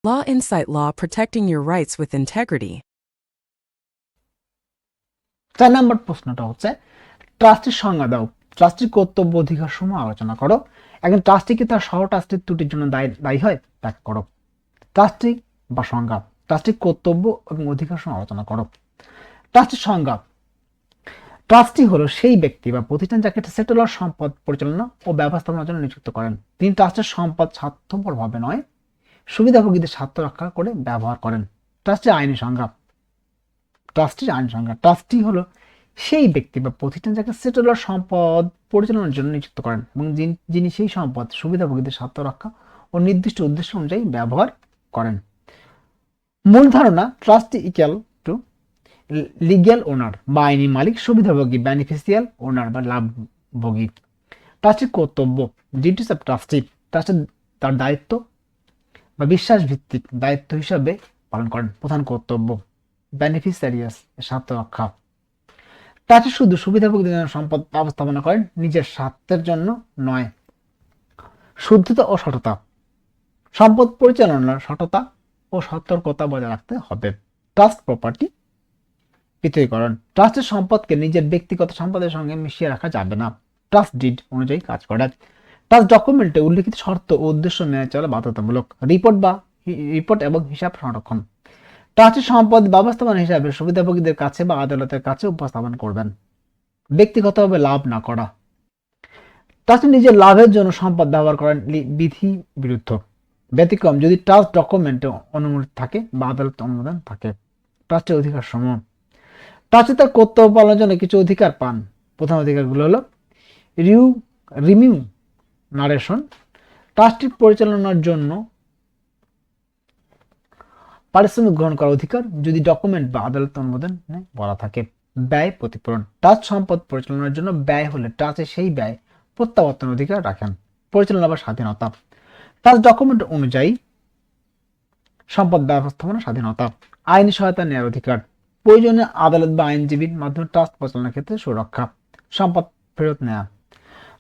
Law Insight Law, protecting your rights with integrity. 4 নম্বর প্রশ্নটা হচ্ছে ট্রাস্টির সংজ্ঞা দাও, ট্রাস্টির কর্তব্য অধিকার সমূহ আলোচনা করো। একজন ট্রাস্টি কি তার সহ ট্রাস্টির ত্রুটির জন্য দায়ী হয়? ব্যাখ্যা করো। ট্রাস্টি বা সংজ্ঞা, ট্রাস্টির কর্তব্য এবং অধিকার সমূহ আলোচনা করো। ট্রাস্টির সংজ্ঞা, ট্রাস্টি হলো সেই ব্যক্তি বা প্রতিষ্ঠান যাকে সেটেলর সম্পদ পরিচালনা ও ব্যবস্থাপনার জন্য নিযুক্ত করেন। তিনি ট্রাস্টের সম্পদ স্বার্থপরভাবে নয়, সুবিধাভোগীদের স্বার্থ রক্ষা করে ব্যবহার করেন। ট্রাস্টির আইনি সংজ্ঞা, ট্রাস্টি হলো সেই ব্যক্তি বা প্রতিষ্ঠান যাকে সেটেলর সম্পদ পরিচালনার জন্য নিযুক্ত করেন এবং যিনি সেই সম্পদ সুবিধাভোগীদের স্বার্থ রক্ষা ও নির্দিষ্ট উদ্দেশ্য অনুযায়ী ব্যবহার করেন। মূল ধারণা, ট্রাস্টি ইকুয়াল টু লিগ্যাল ওনার বা আইনি মালিক, সুবিধাভোগী বেনিফিশিয়াল ওনার বা লাভভোগী। ট্রাস্টির কর্তব্য, ডিউটিস অফ ট্রাস্টি, ট্রাস্টি তার দায়িত্ব বা বিশ্বাস ভিত্তিক দায়িত্ব হিসাবে পালন করেন। প্রধান কর্তব্য, বেনিফিশিয়ারিয়াস স্বার্থ রক্ষা। ট্রাস্টি শুধু সুবিধাভোগীদের জন্য সম্পদ ব্যবস্থাপনা করেন, নিজের স্বার্থের জন্য নয়। শুদ্ধতা ও সততা, সম্পদ পরিচালনার সততা ও সতর্কতা বজায় রাখতে হবে। ট্রাস্ট প্রপার্টি পৃথকীকরণ, ট্রাস্টের সম্পদকে নিজের ব্যক্তিগত সম্পদের সঙ্গে মিশিয়ে রাখা যাবে না। ট্রাস্ট ডিড অনুযায়ী কাজ করা। ট্রাস্ট ডকুমেন্টে উল্লিখিত শর্ত ও উদ্দেশ্য মেনে চলা বাধ্যতামূলক। রিপোর্ট এবং হিসাব সংরক্ষণ, ট্রাস্টের সম্পদ ব্যবস্থাপনা হিসাবে সুবিধাভোগীদের কাছে বা আদালতের কাছে উপস্থাপন করবেন। ব্যক্তিগতভাবে লাভ না করা, ট্রাস্টি নিজের লাভের জন্য সম্পদ ব্যবহার করেন বিধি বিরুদ্ধ। ব্যতিক্রম, যদি ট্রাস্ট ডকুমেন্টে অনুমতি থাকে বা আদালত অনুমোদন থাকে। ট্রাস্টের অধিকার সমূহ, ট্রাস্টি তার কর্তব্য পালনের জন্য কিছু অধিকার পান। প্রধান অধিকারগুলো হলো রিমিউনারেশন, ট্রাস্টি পরিচালনার জন্য পারিশ্রমিক গ্রহণ করার অধিকার যদি ডকুমেন্ট বা আদালত অনুমোদন বলা থাকে। ব্যয় প্রতিপূরণ, ট্রাস্ট সম্পদ পরিচালনার জন্য ব্যয় হলে ট্রাস্টে সেই ব্যয় প্রত্যাবর্তন অধিকার রাখেন। পরিচালনা বা স্বাধীনতা, ট্রাস্ট ডকুমেন্ট অনুযায়ী সম্পদ ব্যবস্থাপনা স্বাধীনতা। আইনি সহায়তা নেওয়ার অধিকার, প্রয়োজনে আদালত বা আইনজীবীর মাধ্যমে ট্রাস্ট পরিচালনার ক্ষেত্রে সুরক্ষা। সম্পদ ফেরত নেওয়া,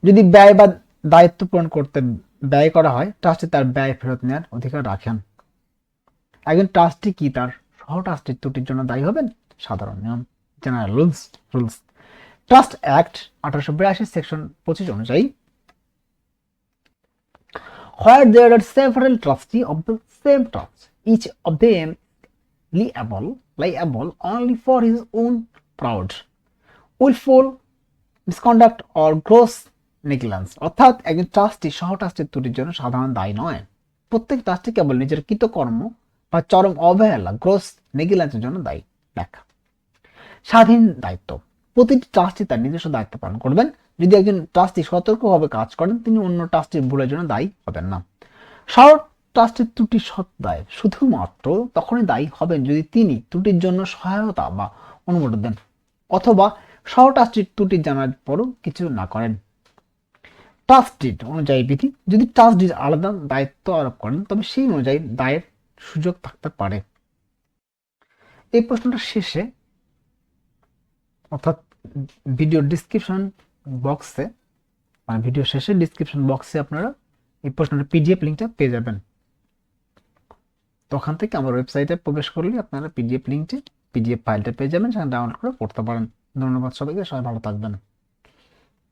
যদি ব্যয় বা দায়িত্ব পূরণ করতে ব্যয় করা হয়, ট্রাস্টি তার ব্যয় ফেরত নেওয়ার অধিকার রাখেন। একজন ট্রাস্টি কি তার সহ ট্রাস্টির ত্রুটির জন্য দায়ী হবেন? সাধারণ নিয়ম, general rules. Trust act 1882 section 25 অনুযায়ী, where there are several trustees of the same trust, each of them liable only for his own fraud, willful misconduct or gross negligence, অর্থাৎ একজন ট্রাস্টি সহ ট্রাস্টির ত্রুটির জন্য সাধারণ দায়ী নয়। প্রত্যেক ট্রাস্টি কেবল নিজের কৃতকর্ম বা চরম অবহেলা গ্রোস নেগলিজেন্সের জন্য দায়ী। ব্যাখ্যা, স্বাধীন দায়িত্ব, প্রতিটি ট্রাস্টি তার নিজস্ব দায়িত্ব পালন করবেন। যদি একজন ট্রাস্টি সতর্কভাবে কাজ করেন, তিনি অন্য ট্রাস্টির ভুলের জন্য দায়ী হবেন না। সহ ট্রাস্টির ত্রুটি দায় শুধুমাত্র তখনই দায়ী হবেন যদি তিনি ত্রুটির জন্য সহায়তা বা অনুমোদন দেন অথবা সহ ট্রাস্টির ত্রুটি জানার পরও কিছু না করেন। ট্রাস্ট ডিড অনুযায়ী বিধি, যদি ট্রাস্ট ডিড আলাদা দায়িত্ব আরোপ করেন তবে সেই অনুযায়ী দায়ের সুযোগ থাকতে পারে। এই প্রশ্নটা শেষে অর্থাৎ ভিডিও ডিসক্রিপশন বক্সে ভিডিও শেষে ডিসক্রিপশন বক্সে আপনারা এই প্রশ্নটার পিডিএফ লিঙ্কটা পেয়ে যাবেন। তো ওখান থেকে আমার ওয়েবসাইটে প্রবেশ করলে আপনারা পিডিএফ লিঙ্কটি পিডিএফ ফাইলটা পেয়ে যাবেন, সেখানে ডাউনলোড করে পড়তে পারেন। ধন্যবাদ সবাইকে, সবাই ভালো থাকবেন।